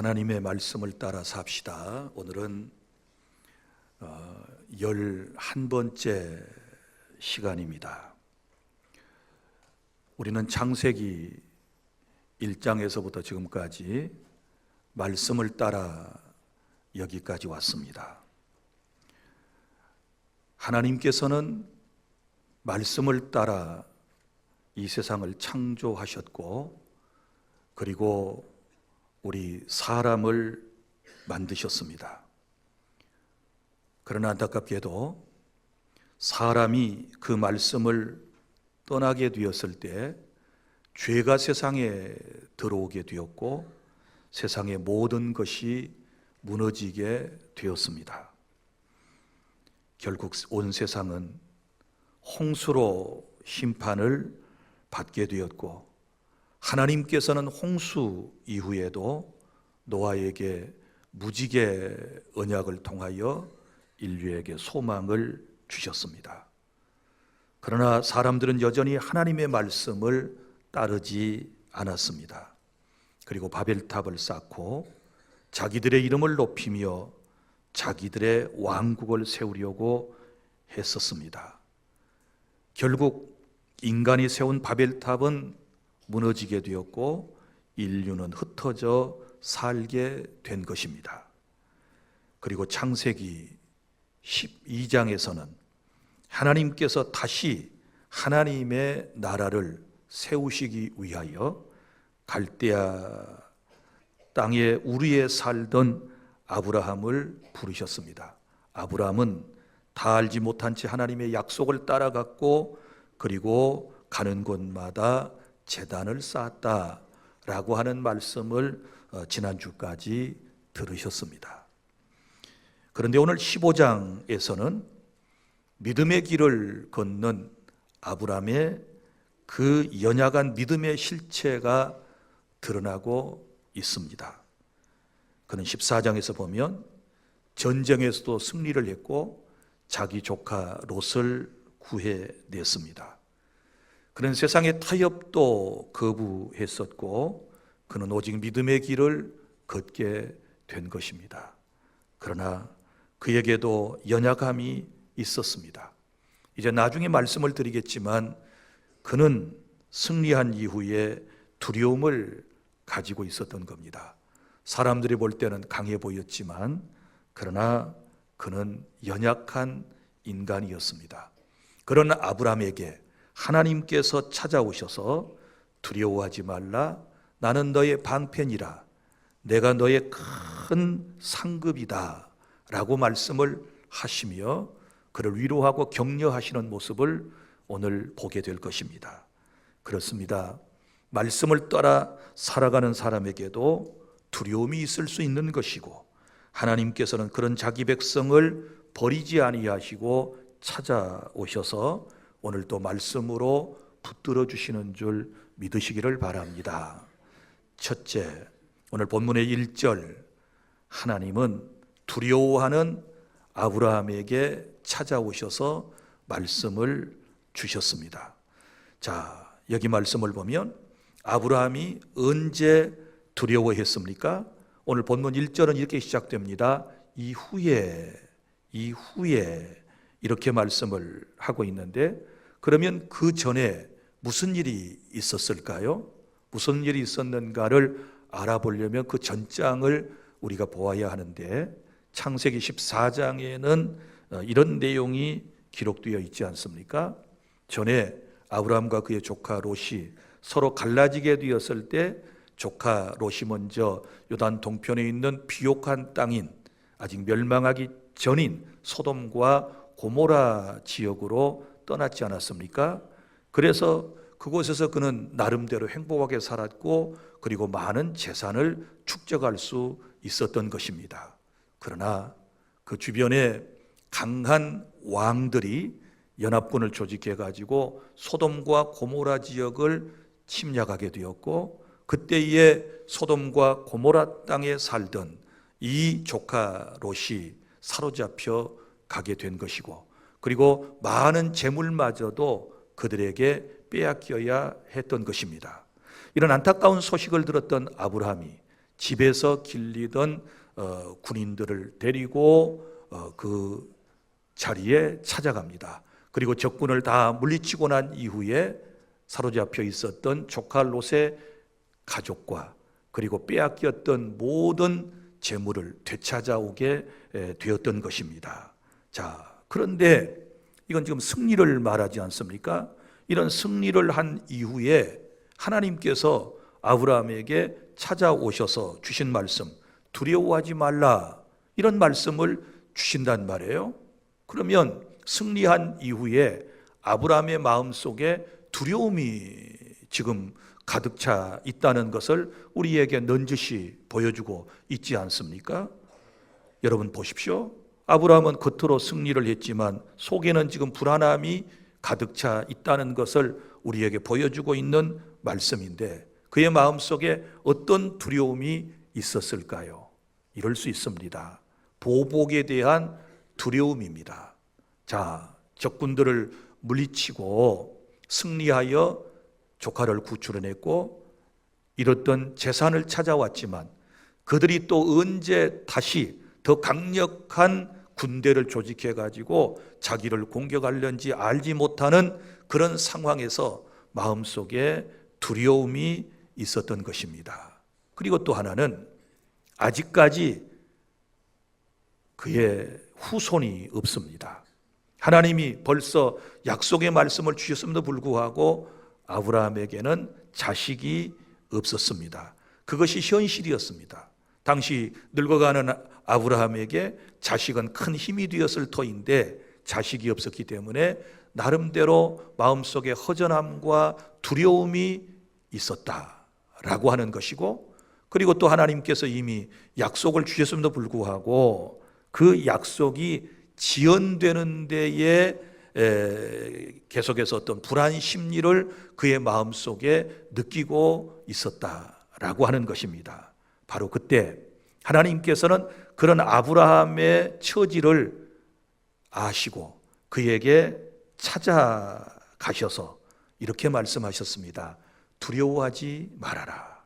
하나님의 말씀을 따라 삽시다. 오늘은 11번째 시간입니다. 우리는 창세기 1장에서부터 지금까지 말씀을 따라 여기까지 왔습니다. 하나님께서는 말씀을 따라 이 세상을 창조하셨고, 그리고 우리 사람을 만드셨습니다. 그러나 안타깝게도 사람이 그 말씀을 떠나게 되었을 때 죄가 세상에 들어오게 되었고, 세상의 모든 것이 무너지게 되었습니다. 결국 온 세상은 홍수로 심판을 받게 되었고, 하나님께서는 홍수 이후에도 노아에게 무지개 언약을 통하여 인류에게 소망을 주셨습니다. 그러나 사람들은 여전히 하나님의 말씀을 따르지 않았습니다. 그리고 바벨탑을 쌓고 자기들의 이름을 높이며 자기들의 왕국을 세우려고 했었습니다. 결국 인간이 세운 바벨탑은 무너지게 되었고, 인류는 흩어져 살게 된 것입니다. 그리고 창세기 12장에서는 하나님께서 다시 하나님의 나라를 세우시기 위하여 갈대아 땅에 우리에 살던 아브라함을 부르셨습니다. 아브라함은 다 알지 못한 채 하나님의 약속을 따라갔고, 그리고 가는 곳마다 제단을 쌓았다라고 하는 말씀을 지난주까지 들으셨습니다. 그런데 오늘 15장에서는 믿음의 길을 걷는 아브라함의 그 연약한 믿음의 실체가 드러나고 있습니다. 그는 14장에서 보면 전쟁에서도 승리를 했고 자기 조카 롯을 구해냈습니다. 그는 세상의 타협도 거부했었고, 그는 오직 믿음의 길을 걷게 된 것입니다. 그러나 그에게도 연약함이 있었습니다. 이제 나중에 말씀을 드리겠지만, 그는 승리한 이후에 두려움을 가지고 있었던 겁니다. 사람들이 볼 때는 강해 보였지만, 그러나 그는 연약한 인간이었습니다. 그런 아브라함에게 하나님께서 찾아오셔서 두려워하지 말라, 나는 너의 방편이라, 내가 너의 큰 상급이다 라고 말씀을 하시며 그를 위로하고 격려하시는 모습을 오늘 보게 될 것입니다. 그렇습니다. 말씀을 따라 살아가는 사람에게도 두려움이 있을 수 있는 것이고, 하나님께서는 그런 자기 백성을 버리지 아니하시고 찾아오셔서 오늘도 말씀으로 붙들어 주시는 줄 믿으시기를 바랍니다. 첫째, 오늘 본문의 1절, 하나님은 두려워하는 아브라함에게 찾아오셔서 말씀을 주셨습니다. 자, 여기 말씀을 보면 아브라함이 언제 두려워했습니까? 오늘 본문 1절은 이렇게 시작됩니다. 이후에 이렇게 말씀을 하고 있는데, 그러면 그 전에 무슨 일이 있었을까요? 무슨 일이 있었는가를 알아보려면 그 전장을 우리가 보아야 하는데, 창세기 14장에는 이런 내용이 기록되어 있지 않습니까? 전에 아브라함과 그의 조카 롯이 서로 갈라지게 되었을 때 조카 롯이 먼저 요단 동편에 있는 비옥한 땅인, 아직 멸망하기 전인 소돔과 고모라 지역으로 떠났지 않았습니까? 그래서 그곳에서 그는 나름대로 행복하게 살았고, 그리고 많은 재산을 축적할 수 있었던 것입니다. 그러나 그 주변에 강한 왕들이 연합군을 조직해 가지고 소돔과 고모라 지역을 침략하게 되었고, 그때에 소돔과 고모라 땅에 살던 이 조카 롯이 사로잡혀 가게 된 것이고, 그리고 많은 재물마저도 그들에게 빼앗겨야 했던 것입니다. 이런 안타까운 소식을 들었던 아브라함이 집에서 길리던 군인들을 데리고 그 자리에 찾아갑니다. 그리고 적군을 다 물리치고 난 이후에 사로잡혀 있었던 조카 롯의 가족과 그리고 빼앗겼던 모든 재물을 되찾아오게 되었던 것입니다. 자, 그런데 이건 지금 승리를 말하지 않습니까? 이런 승리를 한 이후에 하나님께서 아브라함에게 찾아오셔서 주신 말씀, 두려워하지 말라, 이런 말씀을 주신단 말이에요. 그러면 승리한 이후에 아브라함의 마음속에 두려움이 지금 가득 차 있다는 것을 우리에게 넌지시 보여주고 있지 않습니까? 여러분 보십시오. 아브라함은 겉으로 승리를 했지만 속에는 지금 불안함이 가득 차 있다는 것을 우리에게 보여주고 있는 말씀인데, 그의 마음속에 어떤 두려움이 있었을까요? 이럴 수 있습니다. 보복에 대한 두려움입니다. 자, 적군들을 물리치고 승리하여 조카를 구출해냈고 잃었던 재산을 찾아왔지만 그들이 또 언제 다시 더 강력한 군대를 조직해 가지고 자기를 공격하려는지 알지 못하는 그런 상황에서 마음속에 두려움이 있었던 것입니다. 그리고 또 하나는 아직까지 그의 후손이 없습니다. 하나님이 벌써 약속의 말씀을 주셨음에도 불구하고 아브라함에게는 자식이 없었습니다. 그것이 현실이었습니다. 당시 늙어가는 아브라함에게 자식은 큰 힘이 되었을 터인데 자식이 없었기 때문에 나름대로 마음속에 허전함과 두려움이 있었다라고 하는 것이고, 그리고 또 하나님께서 이미 약속을 주셨음에도 불구하고 그 약속이 지연되는 데에 계속해서 어떤 불안 심리를 그의 마음속에 느끼고 있었다라고 하는 것입니다. 바로 그때 하나님께서는 그런 아브라함의 처지를 아시고 그에게 찾아가셔서 이렇게 말씀하셨습니다. 두려워하지 말아라.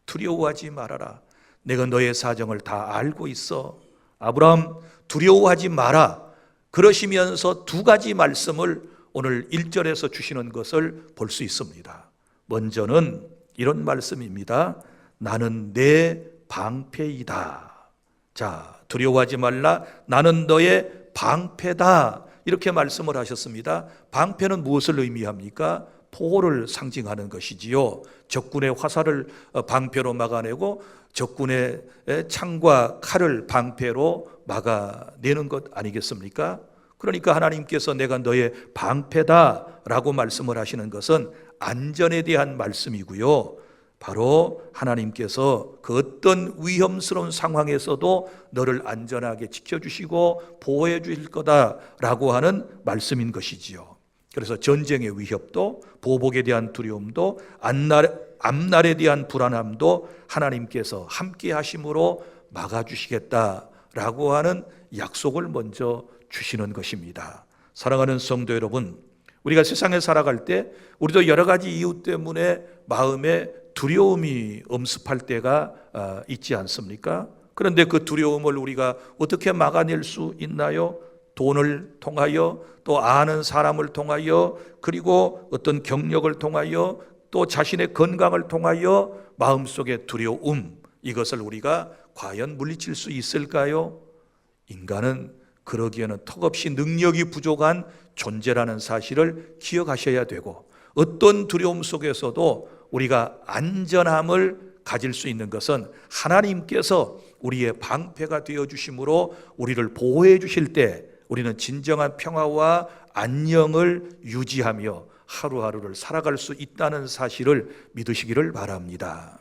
두려워하지 말아라. 내가 너의 사정을 다 알고 있어. 아브라함, 두려워하지 마라. 그러시면서 두 가지 말씀을 오늘 1절에서 주시는 것을 볼 수 있습니다. 먼저는 이런 말씀입니다. 나는 내 방패이다. 자, 두려워하지 말라. 나는 너의 방패다. 이렇게 말씀을 하셨습니다. 방패는 무엇을 의미합니까? 포호를 상징하는 것이지요. 적군의 화살을 방패로 막아내고 적군의 창과 칼을 방패로 막아내는 것 아니겠습니까? 그러니까 하나님께서 내가 너의 방패다라고 말씀을 하시는 것은 안전에 대한 말씀이고요. 바로 하나님께서 그 어떤 위험스러운 상황에서도 너를 안전하게 지켜주시고 보호해 주실 거다라고 하는 말씀인 것이지요. 그래서 전쟁의 위협도, 보복에 대한 두려움도, 앞날에 대한 불안함도 하나님께서 함께 하심으로 막아주시겠다라고 하는 약속을 먼저 주시는 것입니다. 사랑하는 성도 여러분, 우리가 세상에 살아갈 때 우리도 여러 가지 이유 때문에 마음에 두려움이 엄습할 때가 있지 않습니까? 그런데 그 두려움을 우리가 어떻게 막아낼 수 있나요? 돈을 통하여, 또 아는 사람을 통하여, 그리고 어떤 경력을 통하여, 또 자신의 건강을 통하여 마음속의 두려움, 이것을 우리가 과연 물리칠 수 있을까요? 인간은 그러기에는 턱없이 능력이 부족한 존재라는 사실을 기억하셔야 되고, 어떤 두려움 속에서도 우리가 안전함을 가질 수 있는 것은 하나님께서 우리의 방패가 되어 주심으로 우리를 보호해 주실 때 우리는 진정한 평화와 안녕을 유지하며 하루하루를 살아갈 수 있다는 사실을 믿으시기를 바랍니다.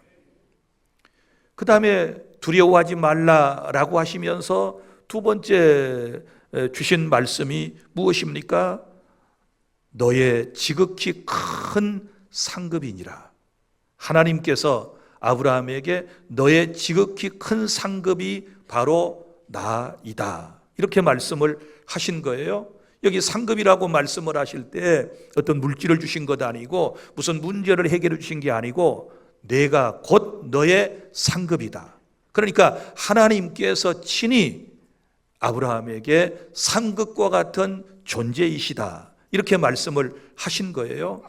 그 다음에 두려워하지 말라라고 하시면서 두 번째 주신 말씀이 무엇입니까? 너의 지극히 큰 상급이니라. 하나님께서 아브라함에게 너의 지극히 큰 상급이 바로 나이다, 이렇게 말씀을 하신 거예요. 여기 상급이라고 말씀을 하실 때 어떤 물질을 주신 것 아니고 무슨 문제를 해결해 주신 게 아니고 내가 곧 너의 상급이다. 그러니까 하나님께서 친히 아브라함에게 상급과 같은 존재이시다, 이렇게 말씀을 하신 거예요.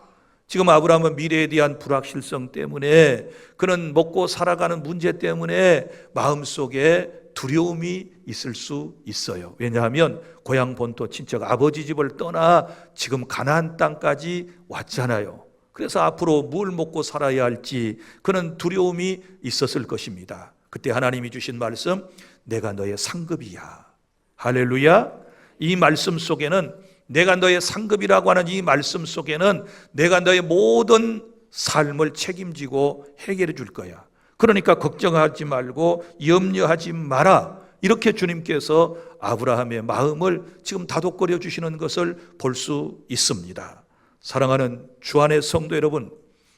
지금 아브라함은 미래에 대한 불확실성 때문에, 그는 먹고 살아가는 문제 때문에 마음속에 두려움이 있을 수 있어요. 왜냐하면 고향 본토 친척 아버지 집을 떠나 지금 가나안 땅까지 왔잖아요. 그래서 앞으로 뭘 먹고 살아야 할지 그는 두려움이 있었을 것입니다. 그때 하나님이 주신 말씀, 내가 너의 상급이야. 할렐루야. 이 말씀 속에는, 내가 너의 상급이라고 하는 이 말씀 속에는 내가 너의 모든 삶을 책임지고 해결해 줄 거야. 그러니까 걱정하지 말고 염려하지 마라, 이렇게 주님께서 아브라함의 마음을 지금 다독거려 주시는 것을 볼 수 있습니다. 사랑하는 주 안의 성도 여러분,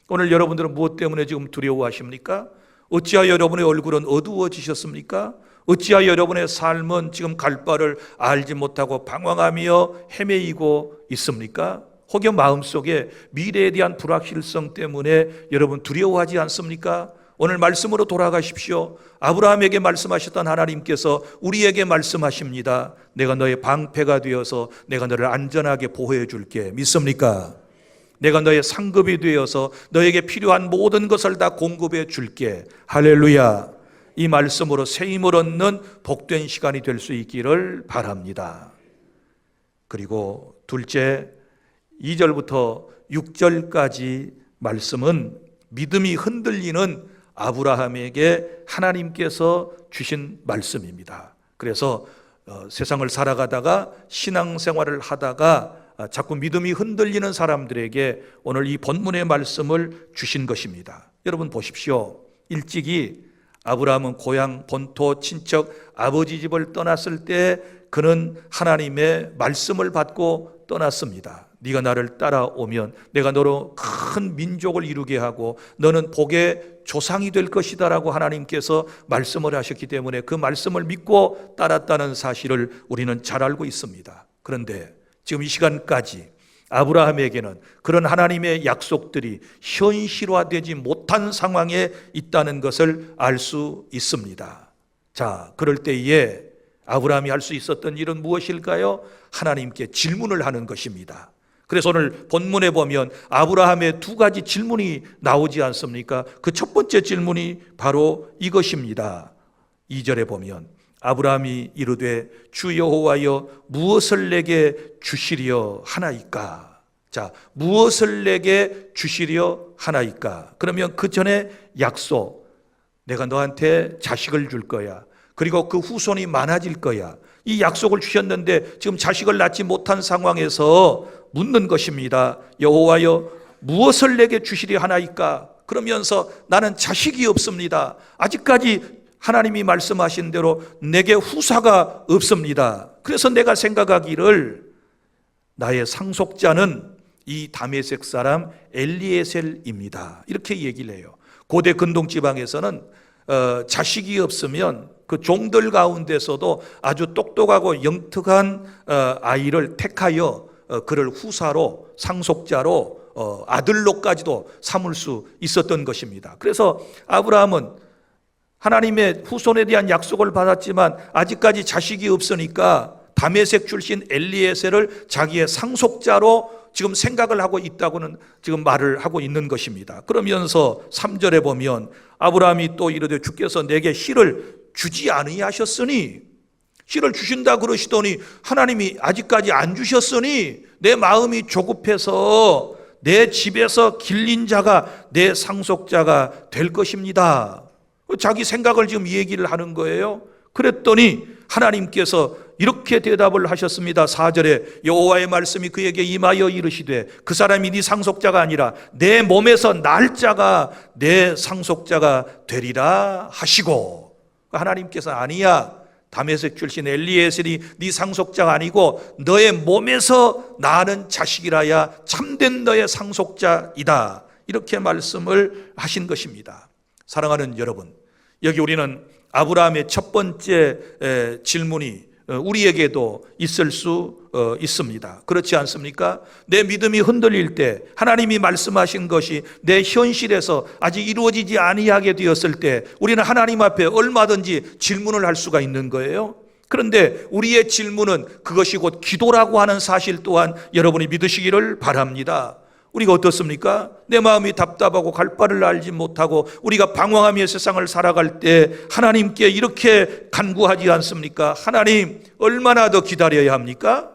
오늘 여러분들은 무엇 때문에 지금 두려워하십니까? 어찌하여 여러분의 얼굴은 어두워지셨습니까? 어찌하여 여러분의 삶은 지금 갈 바를 알지 못하고 방황하며 헤매이고 있습니까? 혹여 마음속에 미래에 대한 불확실성 때문에 여러분 두려워하지 않습니까? 오늘 말씀으로 돌아가십시오. 아브라함에게 말씀하셨던 하나님께서 우리에게 말씀하십니다. 내가 너의 방패가 되어서 내가 너를 안전하게 보호해 줄게. 믿습니까? 내가 너의 상급이 되어서 너에게 필요한 모든 것을 다 공급해 줄게. 할렐루야. 이 말씀으로 새 힘을 얻는 복된 시간이 될 수 있기를 바랍니다. 그리고 둘째, 2절부터 6절까지 말씀은 믿음이 흔들리는 아브라함에게 하나님께서 주신 말씀입니다. 그래서 세상을 살아가다가 신앙생활을 하다가 자꾸 믿음이 흔들리는 사람들에게 오늘 이 본문의 말씀을 주신 것입니다. 여러분 보십시오. 일찍이 아브라함은 고향 본토 친척 아버지 집을 떠났을 때 그는 하나님의 말씀을 받고 떠났습니다. 네가 나를 따라오면 내가 너로 큰 민족을 이루게 하고 너는 복의 조상이 될 것이다 라고 하나님께서 말씀을 하셨기 때문에 그 말씀을 믿고 따랐다는 사실을 우리는 잘 알고 있습니다. 그런데 지금 이 시간까지 아브라함에게는 그런 하나님의 약속들이 현실화되지 못한 상황에 있다는 것을 알 수 있습니다. 자, 그럴 때에 아브라함이 할 수 있었던 일은 무엇일까요? 하나님께 질문을 하는 것입니다. 그래서 오늘 본문에 보면 아브라함의 두 가지 질문이 나오지 않습니까? 그 첫 번째 질문이 바로 이것입니다. 2절에 보면 아브라함이 이르되 주 여호와여 무엇을 내게 주시려 하나이까? 자, 무엇을 내게 주시려 하나이까? 그러면 그 전에 약속, 내가 너한테 자식을 줄 거야. 그리고 그 후손이 많아질 거야. 이 약속을 주셨는데 지금 자식을 낳지 못한 상황에서 묻는 것입니다. 여호와여 무엇을 내게 주시려 하나이까? 그러면서 나는 자식이 없습니다. 아직까지 하나님이 말씀하신 대로 내게 후사가 없습니다. 그래서 내가 생각하기를 나의 상속자는 이 다메섹 사람 엘리에셀입니다. 이렇게 얘기를 해요. 고대 근동지방에서는 자식이 없으면 그 종들 가운데서도 아주 똑똑하고 영특한 아이를 택하여 그를 후사로, 상속자로, 아들로까지도 삼을 수 있었던 것입니다. 그래서 아브라함은 하나님의 후손에 대한 약속을 받았지만 아직까지 자식이 없으니까 다메섹 출신 엘리에셀을 자기의 상속자로 지금 생각을 하고 있다고는 지금 말을 하고 있는 것입니다. 그러면서 3절에 보면 아브라함이 또 이르되 주께서 내게 씨를 주지 아니하셨으니, 씨를 주신다 그러시더니 하나님이 아직까지 안 주셨으니 내 마음이 조급해서 내 집에서 길린 자가 내 상속자가 될 것입니다. 자기 생각을 지금 얘기를 하는 거예요. 그랬더니 하나님께서 이렇게 대답을 하셨습니다. 4절에 여호와의 말씀이 그에게 임하여 이르시되 그 사람이 네 상속자가 아니라 내 몸에서 날 자가 내 상속자가 되리라 하시고, 하나님께서 아니야, 다메섹 출신 엘리에셀이 네 상속자가 아니고 너의 몸에서 나는 자식이라야 참된 너의 상속자이다, 이렇게 말씀을 하신 것입니다. 사랑하는 여러분, 여기 우리는 아브라함의 첫 번째 질문이 우리에게도 있을 수 있습니다. 그렇지 않습니까? 내 믿음이 흔들릴 때 하나님이 말씀하신 것이 내 현실에서 아직 이루어지지 아니하게 되었을 때 우리는 하나님 앞에 얼마든지 질문을 할 수가 있는 거예요. 그런데 우리의 질문은 그것이 곧 기도라고 하는 사실 또한 여러분이 믿으시기를 바랍니다. 우리가 어떻습니까? 내 마음이 답답하고 갈 바를 알지 못하고 우리가 방황하며 세상을 살아갈 때 하나님께 이렇게 간구하지 않습니까? 하나님, 얼마나 더 기다려야 합니까?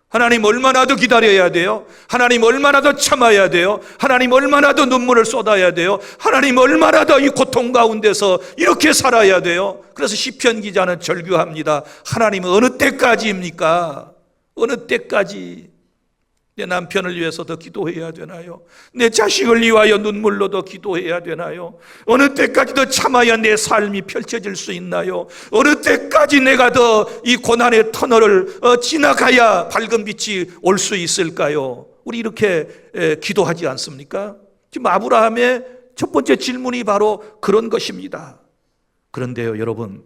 하나님, 얼마나 더 기다려야 돼요? 하나님, 얼마나 더 참아야 돼요? 하나님, 얼마나 더 눈물을 쏟아야 돼요? 하나님, 얼마나 더 이 고통 가운데서 이렇게 살아야 돼요? 그래서 시편 기자는 절규합니다. 하나님, 어느 때까지입니까? 어느 때까지? 내 남편을 위해서 더 기도해야 되나요? 내 자식을 위하여 눈물로 더 기도해야 되나요? 어느 때까지 더 참아야 내 삶이 펼쳐질 수 있나요? 어느 때까지 내가 더 이 고난의 터널을 지나가야 밝은 빛이 올 수 있을까요? 우리 이렇게 기도하지 않습니까? 지금 아브라함의 첫 번째 질문이 바로 그런 것입니다. 그런데요, 여러분,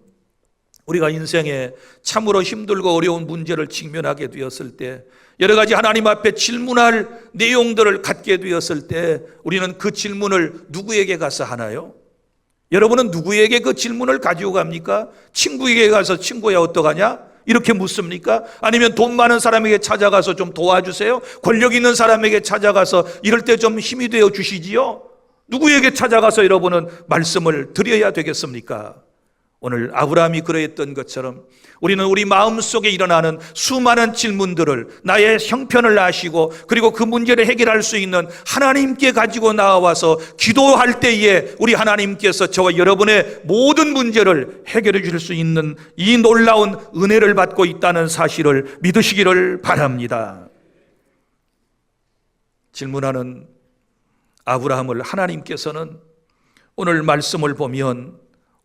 우리가 인생에 참으로 힘들고 어려운 문제를 직면하게 되었을 때, 여러 가지 하나님 앞에 질문할 내용들을 갖게 되었을 때 우리는 그 질문을 누구에게 가서 하나요? 여러분은 누구에게 그 질문을 가지고 갑니까? 친구에게 가서 친구야 어떡하냐? 이렇게 묻습니까? 아니면 돈 많은 사람에게 찾아가서 좀 도와주세요? 권력 있는 사람에게 찾아가서 이럴 때 좀 힘이 되어 주시지요? 누구에게 찾아가서 여러분은 말씀을 드려야 되겠습니까? 오늘 아브라함이 그러했던 것처럼 우리는 우리 마음속에 일어나는 수많은 질문들을 나의 형편을 아시고 그리고 그 문제를 해결할 수 있는 하나님께 가지고 나와서 기도할 때에 우리 하나님께서 저와 여러분의 모든 문제를 해결해 줄 수 있는 이 놀라운 은혜를 받고 있다는 사실을 믿으시기를 바랍니다. 질문하는 아브라함을 하나님께서는 오늘 말씀을 보면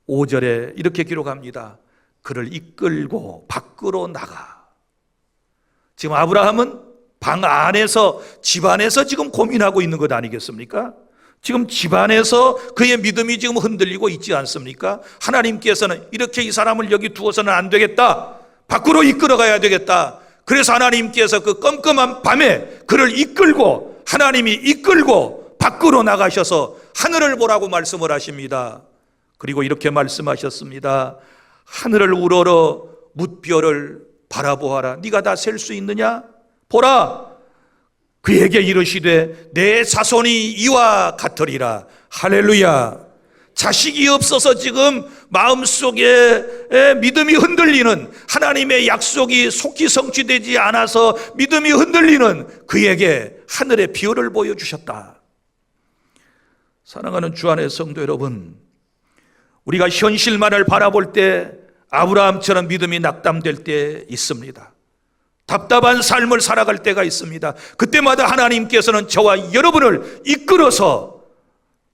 5절에 이렇게 기록합니다. 그를 이끌고 밖으로 나가. 지금 아브라함은 방 안에서, 집 안에서 지금 고민하고 있는 것 아니겠습니까? 지금 집 안에서 그의 믿음이 지금 흔들리고 있지 않습니까? 하나님께서는 이렇게 이 사람을 여기 두어서는 안 되겠다. 밖으로 이끌어 가야 되겠다. 그래서 하나님께서 그 껌껌한 밤에 그를 이끌고, 하나님이 이끌고 밖으로 나가셔서 하늘을 보라고 말씀을 하십니다. 그리고 이렇게 말씀하셨습니다. 하늘을 우러러 뭇별을 바라보아라. 네가 다 셀 수 있느냐? 보라. 그에게 이르시되 내 자손이 이와 같으리라. 할렐루야. 자식이 없어서 지금 마음속에 믿음이 흔들리는, 하나님의 약속이 속히 성취되지 않아서 믿음이 흔들리는 그에게 하늘의 별을 보여주셨다. 사랑하는 주 안의 성도 여러분, 우리가 현실만을 바라볼 때 아브라함처럼 믿음이 낙담될 때 있습니다. 답답한 삶을 살아갈 때가 있습니다. 그때마다 하나님께서는 저와 여러분을 이끌어서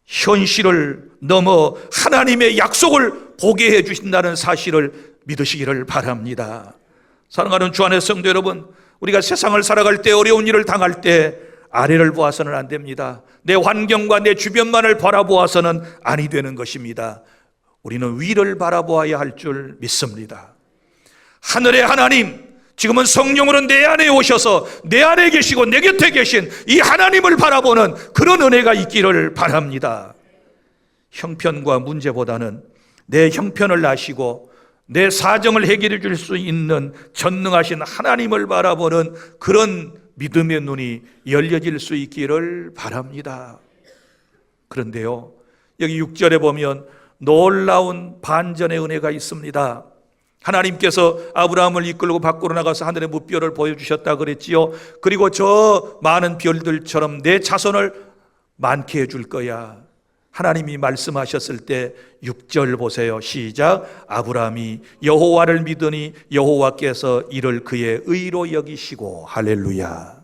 현실을 넘어 하나님의 약속을 보게 해 주신다는 사실을 믿으시기를 바랍니다. 사랑하는 주 안의 성도 여러분, 우리가 세상을 살아갈 때, 어려운 일을 당할 때 아래를 보아서는 안 됩니다. 내 환경과 내 주변만을 바라보아서는 아니 되는 것입니다. 우리는 위를 바라보아야 할 줄 믿습니다. 하늘의 하나님, 지금은 성령으로 내 안에 오셔서 내 안에 계시고 내 곁에 계신 이 하나님을 바라보는 그런 은혜가 있기를 바랍니다. 형편과 문제보다는 내 형편을 아시고 내 사정을 해결해 줄 수 있는 전능하신 하나님을 바라보는 그런 믿음의 눈이 열려질 수 있기를 바랍니다. 그런데요, 여기 6절에 보면 놀라운 반전의 은혜가 있습니다. 하나님께서 아브라함을 이끌고 밖으로 나가서 하늘의 뭇별을 보여주셨다 그랬지요. 그리고 저 많은 별들처럼 내 자손을 많게 해줄 거야. 하나님이 말씀하셨을 때 6절 보세요. 시작. 아브라함이 여호와를 믿으니 여호와께서 이를 그의 의로 여기시고. 할렐루야.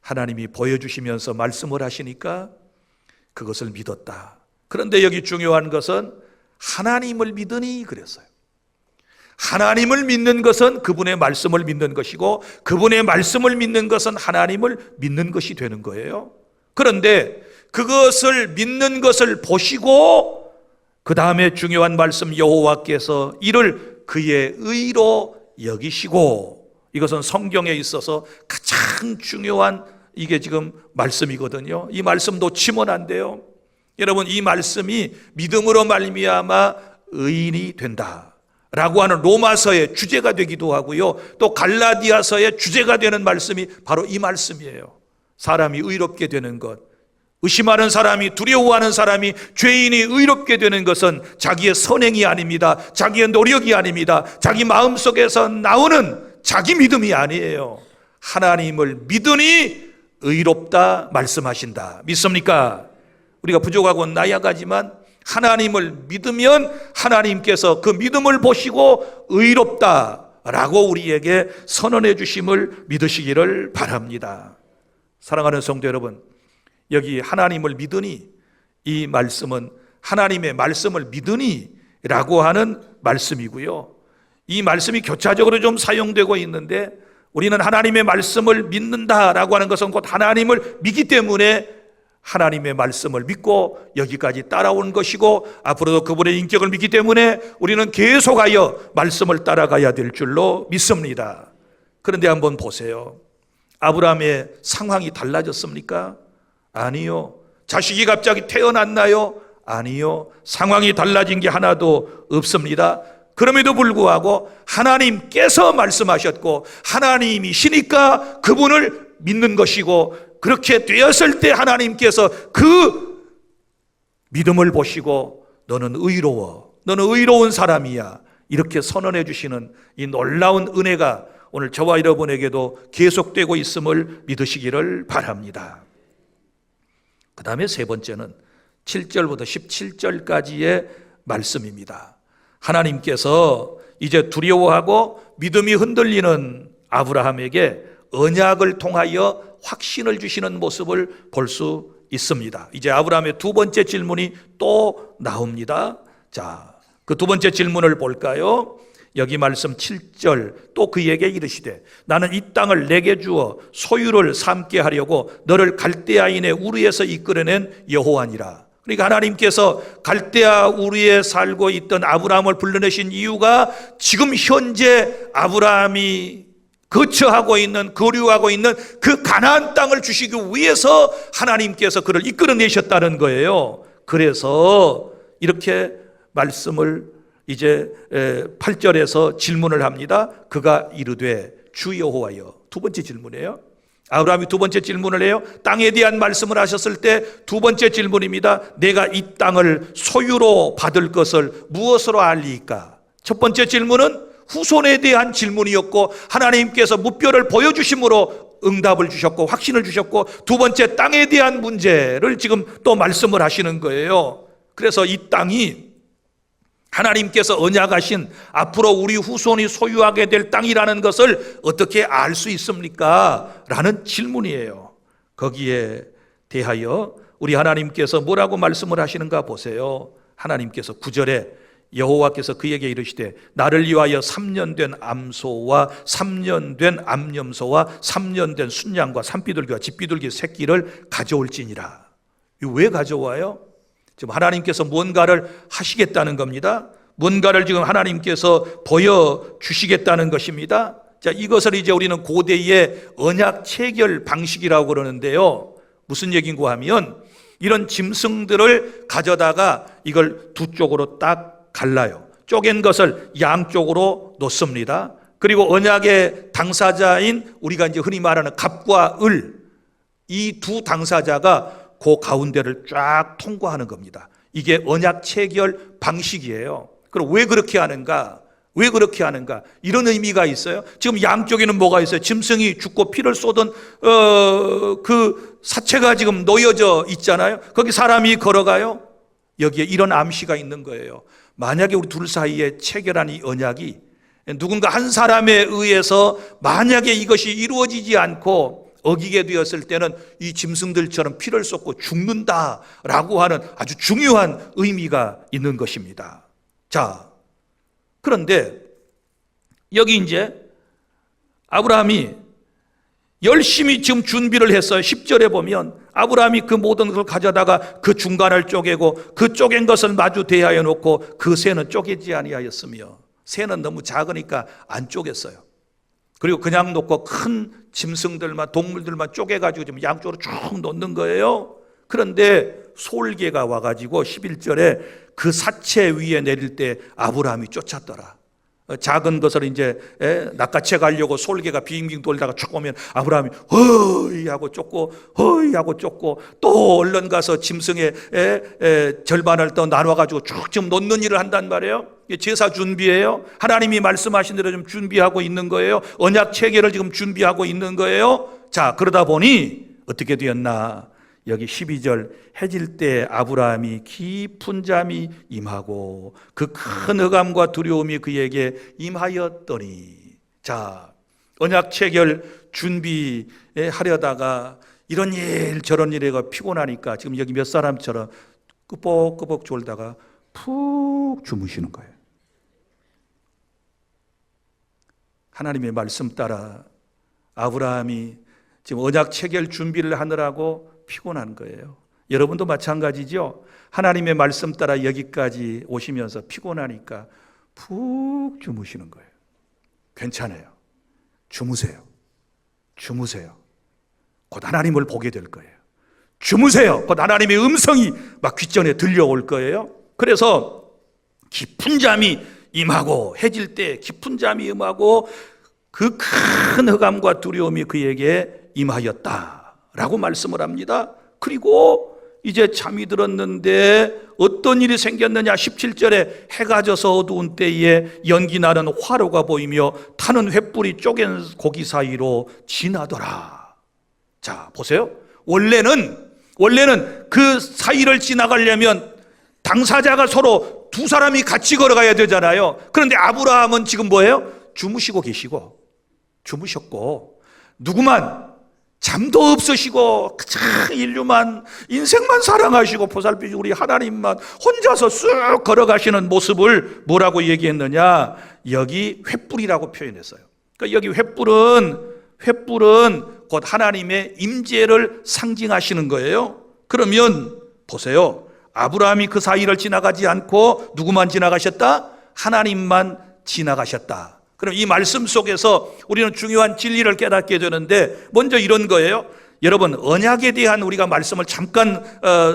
하나님이 보여주시면서 말씀을 하시니까 그것을 믿었다. 그런데 여기 중요한 것은 하나님을 믿으니 그랬어요. 하나님을 믿는 것은 그분의 말씀을 믿는 것이고, 그분의 말씀을 믿는 것은 하나님을 믿는 것이 되는 거예요. 그런데 그것을 믿는 것을 보시고 그 다음에 중요한 말씀, 여호와께서 이를 그의 의로 여기시고, 이것은 성경에 있어서 가장 중요한 이게 지금 말씀이거든요. 이 말씀 놓치면 안 돼요. 여러분, 이 말씀이 믿음으로 말미암아 의인이 된다 라고 하는 로마서의 주제가 되기도 하고요, 또 갈라디아서의 주제가 되는 말씀이 바로 이 말씀이에요. 사람이 의롭게 되는 것, 의심하는 사람이, 두려워하는 사람이, 죄인이 의롭게 되는 것은 자기의 선행이 아닙니다. 자기의 노력이 아닙니다. 자기 마음속에서 나오는 자기 믿음이 아니에요. 하나님을 믿으니 의롭다 말씀하신다. 믿습니까? 우리가 부족하고 나약하지만 하나님을 믿으면 하나님께서 그 믿음을 보시고 의롭다라고 우리에게 선언해 주심을 믿으시기를 바랍니다. 사랑하는 성도 여러분, 여기 하나님을 믿으니, 이 말씀은 하나님의 말씀을 믿으니 라고 하는 말씀이고요, 이 말씀이 교차적으로 좀 사용되고 있는데, 우리는 하나님의 말씀을 믿는다라고 하는 것은 곧 하나님을 믿기 때문에 하나님의 말씀을 믿고 여기까지 따라온 것이고, 앞으로도 그분의 인격을 믿기 때문에 우리는 계속하여 말씀을 따라가야 될 줄로 믿습니다. 그런데 한번 보세요. 아브라함의 상황이 달라졌습니까? 아니요. 자식이 갑자기 태어났나요? 아니요. 상황이 달라진 게 하나도 없습니다. 그럼에도 불구하고 하나님께서 말씀하셨고 하나님이시니까 그분을 믿는 것이고, 그렇게 되었을 때 하나님께서 그 믿음을 보시고 너는 의로워, 너는 의로운 사람이야, 이렇게 선언해 주시는 이 놀라운 은혜가 오늘 저와 여러분에게도 계속되고 있음을 믿으시기를 바랍니다. 그 다음에 세 번째는 7절부터 17절까지의 말씀입니다. 하나님께서 이제 두려워하고 믿음이 흔들리는 아브라함에게 언약을 통하여 확신을 주시는 모습을 볼 수 있습니다. 이제 아브라함의 두 번째 질문이 또 나옵니다. 자, 그 두 번째 질문을 볼까요? 여기 말씀 7절, 또 그에게 이르시되 나는 이 땅을 내게 주어 소유를 삼게 하려고 너를 갈대아인의 우르에서 이끌어낸 여호와니라. 그러니까 하나님께서 갈대아 우르에 살고 있던 아브라함을 불러내신 이유가 지금 현재 아브라함이 거처하고 있는, 거류하고 있는 그 가나안 땅을 주시기 위해서 하나님께서 그를 이끌어내셨다는 거예요. 그래서 이렇게 말씀을 이제 8절에서 질문을 합니다. 그가 이르되 주 여호와여. 두 번째 질문이에요. 아브라함이 두 번째 질문을 해요. 땅에 대한 말씀을 하셨을 때 두 번째 질문입니다. 내가 이 땅을 소유로 받을 것을 무엇으로 알리까? 첫 번째 질문은 후손에 대한 질문이었고, 하나님께서 무뼈를 보여주심으로 응답을 주셨고 확신을 주셨고, 두 번째 땅에 대한 문제를 지금 또 말씀을 하시는 거예요. 그래서 이 땅이 하나님께서 언약하신 앞으로 우리 후손이 소유하게 될 땅이라는 것을 어떻게 알 수 있습니까? 라는 질문이에요. 거기에 대하여 우리 하나님께서 뭐라고 말씀을 하시는가 보세요. 하나님께서 9절에 여호와께서 그에게 이르시되 나를 위하여 3년 된 암소와 3년 된 암염소와 3년 된 순양과 산비둘기와 집비둘기 새끼를 가져올지니라. 이거 왜 가져와요? 지금 하나님께서 뭔가를 하시겠다는 겁니다. 뭔가를 지금 하나님께서 보여주시겠다는 것입니다. 자, 이것을 이제 우리는 고대의 언약 체결 방식이라고 그러는데요. 무슨 얘기인가 하면 이런 짐승들을 가져다가 이걸 두 쪽으로 딱 갈라요. 쪼갠 것을 양쪽으로 놓습니다. 그리고 언약의 당사자인 우리가 이제 흔히 말하는 갑과 을, 이 두 당사자가 그 가운데를 쫙 통과하는 겁니다. 이게 언약 체결 방식이에요. 그럼 왜 그렇게 하는가? 왜 그렇게 하는가? 이런 의미가 있어요. 지금 양쪽에는 뭐가 있어요? 짐승이 죽고 피를 쏟은 그 사체가 지금 놓여져 있잖아요. 거기 사람이 걸어가요. 여기에 이런 암시가 있는 거예요. 만약에 우리 둘 사이에 체결한 이 언약이 누군가 한 사람에 의해서 만약에 이것이 이루어지지 않고 어기게 되었을 때는 이 짐승들처럼 피를 쏟고 죽는다라고 하는 아주 중요한 의미가 있는 것입니다. 자, 그런데 여기 이제 아브라함이 열심히 지금 준비를 했어요. 10절에 보면 아브라함이 그 모든 것을 가져다가 그 중간을 쪼개고 그 쪼갠 것을 마주 대하여 놓고 그 새는 쪼개지 아니하였으며 새는 너무 작으니까 안 쪼갰어요. 그리고 그냥 놓고 큰 짐승들만, 동물들만 쪼개가지고 지금 양쪽으로 쭉 놓는 거예요. 그런데 솔개가 와가지고 11절에 그 사체 위에 내릴 때 아브라함이 쫓았더라. 작은 것을 이제 낚아채 가려고 솔개가 빙빙 돌다가 쭉 오면 아브라함이 허이 하고 쫓고 허이 하고 쫓고 또 얼른 가서 짐승의 절반을 또 나눠가지고 쭉 좀 놓는 일을 한단 말이에요. 제사 준비예요. 하나님이 말씀하신 대로 좀 준비하고 있는 거예요. 언약 체계를 지금 준비하고 있는 거예요. 자, 그러다 보니 어떻게 되었나? 여기 12절 해질 때 아브라함이 깊은 잠이 임하고 그 큰 흑암과 두려움이 그에게 임하였더니, 자, 언약 체결 준비하려다가 이런 일 저런 일에 피곤하니까 지금 여기 몇 사람처럼 끄벅끄벅 졸다가 푹 주무시는 거예요. 하나님의 말씀 따라 아브라함이 지금 언약 체결 준비를 하느라고 피곤한 거예요. 여러분도 마찬가지죠. 하나님의 말씀 따라 여기까지 오시면서 피곤하니까 푹 주무시는 거예요. 괜찮아요. 주무세요. 주무세요. 곧 하나님을 보게 될 거예요. 주무세요. 곧 하나님의 음성이 막 귓전에 들려올 거예요. 그래서 깊은 잠이 임하고 해질 때 깊은 잠이 임하고 그 큰 흑암과 두려움이 그에게 임하였다라고 말씀을 합니다. 그리고 이제 잠이 들었는데 어떤 일이 생겼느냐? 17절에 해가 져서 어두운 때에 연기 나는 화로가 보이며 타는 횃불이 쪼갠 고기 사이로 지나더라. 자, 보세요. 원래는 그 사이를 지나가려면 당사자가 서로 두 사람이 같이 걸어가야 되잖아요. 그런데 아브라함은 지금 뭐예요? 주무셨고 누구만 잠도 없으시고 인류만 인생만 사랑하시고 보살피시고 우리 하나님만 혼자서 쑥 걸어가시는 모습을 뭐라고 얘기했느냐? 여기 횃불이라고 표현했어요. 그러니까 여기 횃불은 곧 하나님의 임재를 상징하시는 거예요. 그러면 보세요. 아브라함이 그 사이를 지나가지 않고 누구만 지나가셨다? 하나님만 지나가셨다. 그럼 이 말씀 속에서 우리는 중요한 진리를 깨닫게 되는데 먼저 이런 거예요. 여러분, 언약에 대한 우리가 말씀을 잠깐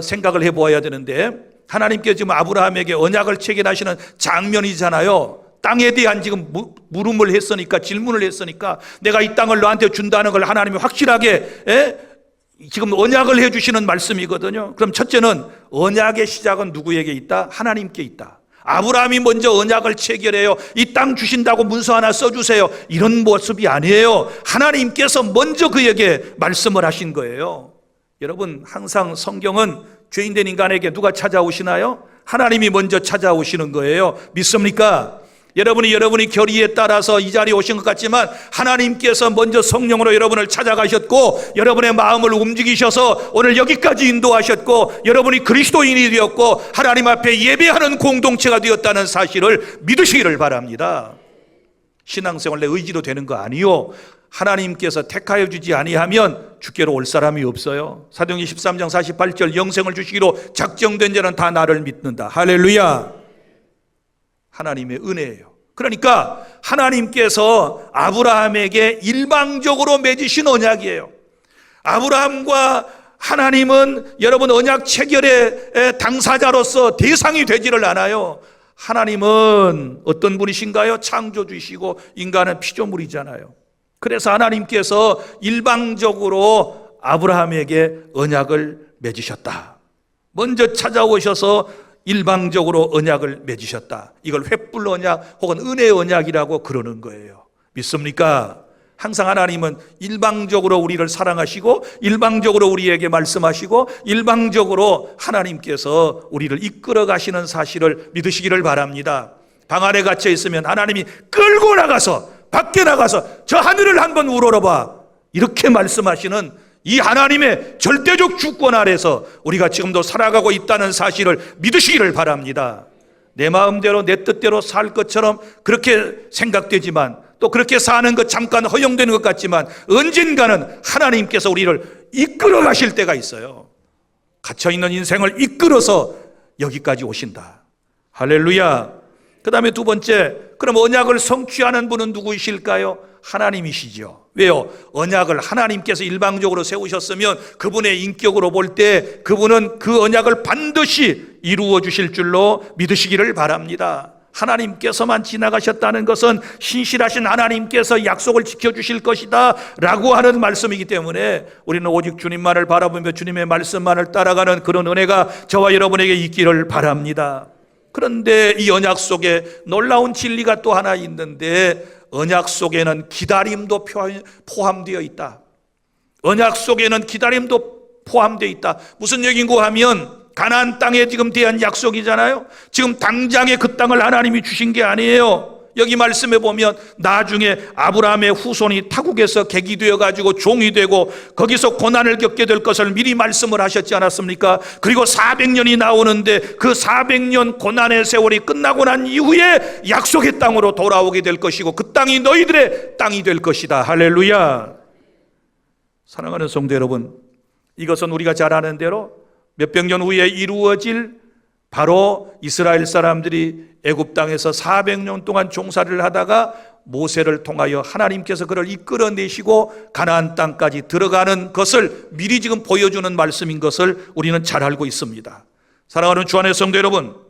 생각을 해보아야 되는데 하나님께 지금 아브라함에게 언약을 체결하시는 장면이잖아요. 땅에 대한 지금 물음을 했으니까, 질문을 했으니까 내가 이 땅을 너한테 준다는 걸 하나님이 확실하게 지금 언약을 해주시는 말씀이거든요. 그럼 첫째는 언약의 시작은 누구에게 있다? 하나님께 있다. 아브라함이 먼저 언약을 체결해요. 이 땅 주신다고 문서 하나 써주세요. 이런 모습이 아니에요. 하나님께서 먼저 그에게 말씀을 하신 거예요. 여러분, 항상 성경은 죄인된 인간에게 누가 찾아오시나요? 하나님이 먼저 찾아오시는 거예요. 믿습니까? 여러분이 결의에 따라서 이 자리에 오신 것 같지만 하나님께서 먼저 성령으로 여러분을 찾아가셨고 여러분의 마음을 움직이셔서 오늘 여기까지 인도하셨고 여러분이 그리스도인이 되었고 하나님 앞에 예배하는 공동체가 되었다는 사실을 믿으시기를 바랍니다. 신앙생활 내 의지로 되는 거 아니요. 하나님께서 택하여 주지 아니하면 주께로 올 사람이 없어요. 사도행전 13장 48절 영생을 주시기로 작정된 자는 다 나를 믿는다. 할렐루야. 하나님의 은혜예요. 그러니까 하나님께서 아브라함에게 일방적으로 맺으신 언약이에요. 아브라함과 하나님은 여러분 언약 체결의 당사자로서 대상이 되지를 않아요. 하나님은 어떤 분이신가요? 창조주이시고 인간은 피조물이잖아요. 그래서 하나님께서 일방적으로 아브라함에게 언약을 맺으셨다. 먼저 찾아오셔서 일방적으로 언약을 맺으셨다. 이걸 횃불 언약 혹은 은혜 언약이라고 그러는 거예요. 믿습니까? 항상 하나님은 일방적으로 우리를 사랑하시고 일방적으로 우리에게 말씀하시고 일방적으로 하나님께서 우리를 이끌어 가시는 사실을 믿으시기를 바랍니다. 방 안에 갇혀 있으면 하나님이 끌고 나가서 밖에 나가서 저 하늘을 한번 우러러봐 이렇게 말씀하시는 이 하나님의 절대적 주권 아래서 우리가 지금도 살아가고 있다는 사실을 믿으시기를 바랍니다. 내 마음대로 내 뜻대로 살 것처럼 그렇게 생각되지만 또 그렇게 사는 것 잠깐 허용되는 것 같지만 언젠가는 하나님께서 우리를 이끌어 가실 때가 있어요. 갇혀있는 인생을 이끌어서 여기까지 오신다. 할렐루야. 그 다음에 두 번째, 그럼 언약을 성취하는 분은 누구이실까요? 하나님이시죠. 왜요? 언약을 하나님께서 일방적으로 세우셨으면 그분의 인격으로 볼 때 그분은 그 언약을 반드시 이루어 주실 줄로 믿으시기를 바랍니다. 하나님께서만 지나가셨다는 것은 신실하신 하나님께서 약속을 지켜주실 것이다 라고 하는 말씀이기 때문에 우리는 오직 주님만을 바라보며 주님의 말씀만을 따라가는 그런 은혜가 저와 여러분에게 있기를 바랍니다. 그런데 이 언약 속에 놀라운 진리가 또 하나 있는데, 언약 속에는 기다림도 포함되어 있다. 언약 속에는 기다림도 포함되어 있다. 무슨 얘기인고 하면 가나안 땅에 지금 대한 약속이잖아요. 지금 당장에 그 땅을 하나님이 주신 게 아니에요. 여기 말씀에 보면 나중에 아브라함의 후손이 타국에서 객이 되어가지고 종이 되고 거기서 고난을 겪게 될 것을 미리 말씀을 하셨지 않았습니까? 그리고 400년이 나오는데 그 400년 고난의 세월이 끝나고 난 이후에 약속의 땅으로 돌아오게 될 것이고 그 땅이 너희들의 땅이 될 것이다. 할렐루야. 사랑하는 성도 여러분, 이것은 우리가 잘 아는 대로 몇백 년 후에 이루어질 바로 이스라엘 사람들이 애굽 땅에서 400년 동안 종살이를 하다가 모세를 통하여 하나님께서 그를 이끌어내시고 가나안 땅까지 들어가는 것을 미리 지금 보여주는 말씀인 것을 우리는 잘 알고 있습니다. 사랑하는 주 안의 성도 여러분,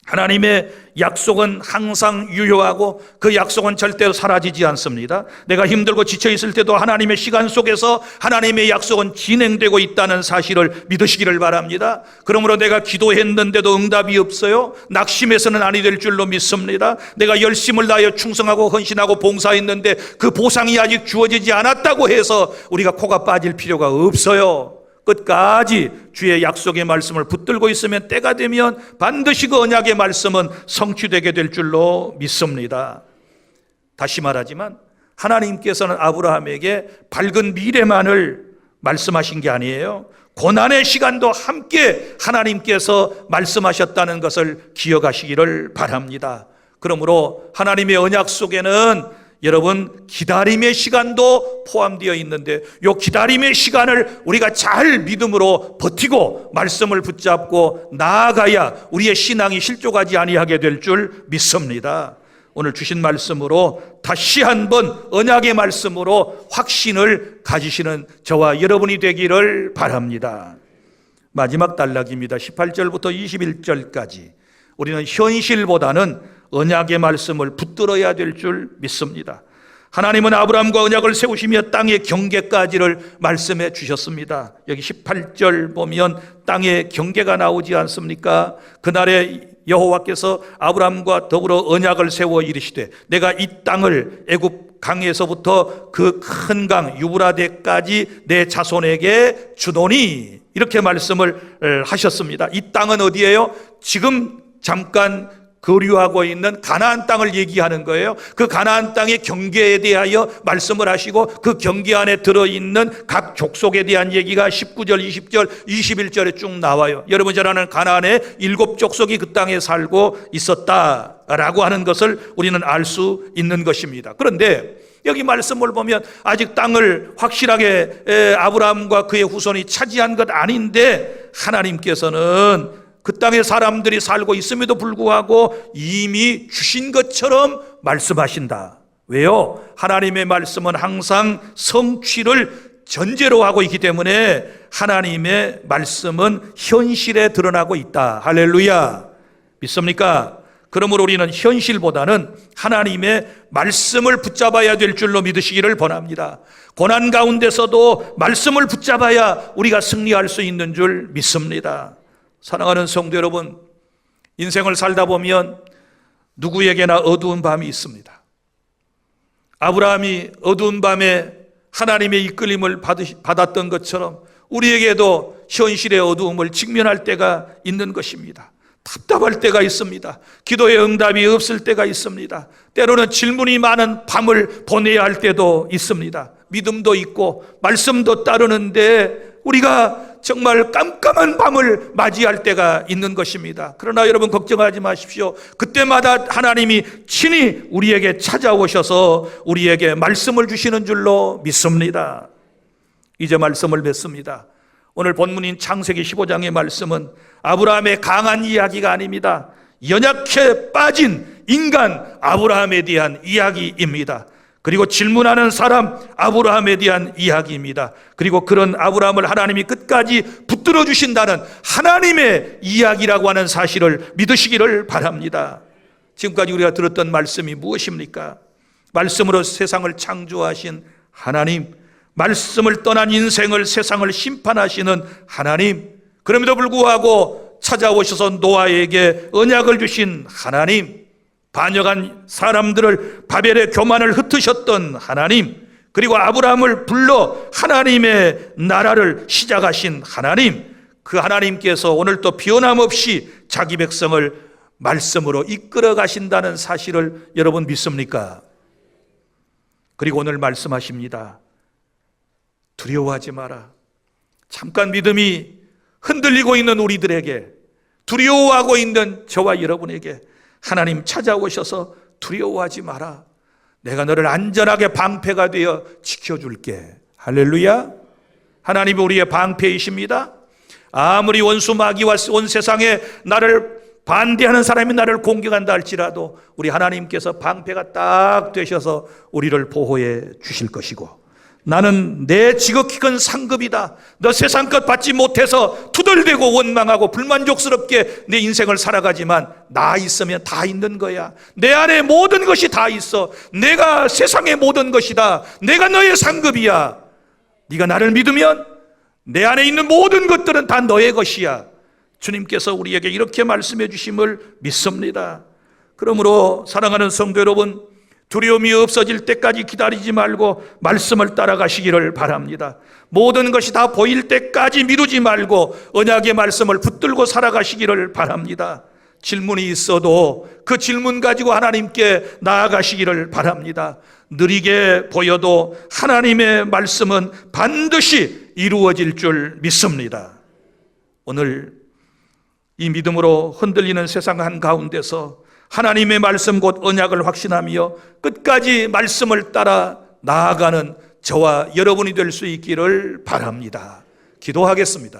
하나님의 약속은 항상 유효하고 그 약속은 절대로 사라지지 않습니다. 내가 힘들고 지쳐 있을 때도 하나님의 시간 속에서 하나님의 약속은 진행되고 있다는 사실을 믿으시기를 바랍니다. 그러므로 내가 기도했는데도 응답이 없어요, 낙심해서는 아니 될 줄로 믿습니다. 내가 열심을 다하여 충성하고 헌신하고 봉사했는데 그 보상이 아직 주어지지 않았다고 해서 우리가 코가 빠질 필요가 없어요. 끝까지 주의 약속의 말씀을 붙들고 있으면 때가 되면 반드시 그 언약의 말씀은 성취되게 될 줄로 믿습니다. 다시 말하지만 하나님께서는 아브라함에게 밝은 미래만을 말씀하신 게 아니에요. 고난의 시간도 함께 하나님께서 말씀하셨다는 것을 기억하시기를 바랍니다. 그러므로 하나님의 언약 속에는 여러분 기다림의 시간도 포함되어 있는데 이 기다림의 시간을 우리가 잘 믿음으로 버티고 말씀을 붙잡고 나아가야 우리의 신앙이 실족하지 아니하게 될 줄 믿습니다. 오늘 주신 말씀으로 다시 한번 언약의 말씀으로 확신을 가지시는 저와 여러분이 되기를 바랍니다. 마지막 단락입니다. 18절부터 21절까지 우리는 현실보다는 언약의 말씀을 붙들어야 될 줄 믿습니다. 하나님은 아브라함과 언약을 세우시며 땅의 경계까지를 말씀해 주셨습니다. 여기 18절 보면 땅의 경계가 나오지 않습니까? 그날에 여호와께서 아브라함과 더불어 언약을 세워 이르시되 내가 이 땅을 애굽 강에서부터 그 큰 강 유브라데까지 내 자손에게 주노니, 이렇게 말씀을 하셨습니다. 이 땅은 어디예요? 지금 잠깐 거류하고 있는 가나안 땅을 얘기하는 거예요. 그 가나안 땅의 경계에 대하여 말씀을 하시고 그 경계 안에 들어있는 각 족속에 대한 얘기가 19절, 20절, 21절에 쭉 나와요. 여러분 잘 아는 가나안의 7족속이 그 땅에 살고 있었다라고 하는 것을 우리는 알 수 있는 것입니다. 그런데 여기 말씀을 보면 아직 땅을 확실하게 아브라함과 그의 후손이 차지한 것 아닌데 하나님께서는 그 땅에 사람들이 살고 있음에도 불구하고 이미 주신 것처럼 말씀하신다. 왜요? 하나님의 말씀은 항상 성취를 전제로 하고 있기 때문에 하나님의 말씀은 현실에 드러나고 있다. 할렐루야. 믿습니까? 그러므로 우리는 현실보다는 하나님의 말씀을 붙잡아야 될 줄로 믿으시기를 권합니다. 고난 가운데서도 말씀을 붙잡아야 우리가 승리할 수 있는 줄 믿습니다. 사랑하는 성도 여러분, 인생을 살다 보면 누구에게나 어두운 밤이 있습니다. 아브라함이 어두운 밤에 하나님의 이끌림을 받았던 것처럼 우리에게도 현실의 어두움을 직면할 때가 있는 것입니다. 답답할 때가 있습니다. 기도의 응답이 없을 때가 있습니다. 때로는 질문이 많은 밤을 보내야 할 때도 있습니다. 믿음도 있고 말씀도 따르는데 우리가 정말 깜깜한 밤을 맞이할 때가 있는 것입니다. 그러나 여러분 걱정하지 마십시오. 그때마다 하나님이 친히 우리에게 찾아오셔서 우리에게 말씀을 주시는 줄로 믿습니다. 이제 말씀을 맺습니다. 오늘 본문인 창세기 15장의 말씀은 아브라함의 강한 이야기가 아닙니다. 연약해 빠진 인간 아브라함에 대한 이야기입니다. 그리고 질문하는 사람 아브라함에 대한 이야기입니다. 그리고 그런 아브라함을 하나님이 끝까지 붙들어 주신다는 하나님의 이야기라고 하는 사실을 믿으시기를 바랍니다. 지금까지 우리가 들었던 말씀이 무엇입니까? 말씀으로 세상을 창조하신 하나님, 말씀을 떠난 인생을, 세상을 심판하시는 하나님, 그럼에도 불구하고 찾아오셔서 노아에게 언약을 주신 하나님, 반역한 사람들을 바벨의 교만을 흩으셨던 하나님, 그리고 아브라함을 불러 하나님의 나라를 시작하신 하나님, 그 하나님께서 오늘도 변함없이 자기 백성을 말씀으로 이끌어 가신다는 사실을 여러분 믿습니까? 그리고 오늘 말씀하십니다. 두려워하지 마라. 잠깐 믿음이 흔들리고 있는 우리들에게, 두려워하고 있는 저와 여러분에게 하나님 찾아오셔서 두려워하지 마라. 내가 너를 안전하게 방패가 되어 지켜줄게. 할렐루야. 하나님이 우리의 방패이십니다. 아무리 원수 마귀와 온 세상에 나를 반대하는 사람이 나를 공격한다 할지라도 우리 하나님께서 방패가 딱 되셔서 우리를 보호해 주실 것이고, 나는 내 지극히 큰 상급이다. 너 세상 것 받지 못해서 투덜대고 원망하고 불만족스럽게 내 인생을 살아가지만 나 있으면 다 있는 거야. 내 안에 모든 것이 다 있어. 내가 세상의 모든 것이다. 내가 너의 상급이야. 네가 나를 믿으면 내 안에 있는 모든 것들은 다 너의 것이야. 주님께서 우리에게 이렇게 말씀해 주심을 믿습니다. 그러므로 사랑하는 성도 여러분, 두려움이 없어질 때까지 기다리지 말고 말씀을 따라가시기를 바랍니다. 모든 것이 다 보일 때까지 미루지 말고 언약의 말씀을 붙들고 살아가시기를 바랍니다. 질문이 있어도 그 질문 가지고 하나님께 나아가시기를 바랍니다. 느리게 보여도 하나님의 말씀은 반드시 이루어질 줄 믿습니다. 오늘 이 믿음으로 흔들리는 세상 한가운데서 하나님의 말씀 곧 언약을 확신하며 끝까지 말씀을 따라 나아가는 저와 여러분이 될 수 있기를 바랍니다. 기도하겠습니다.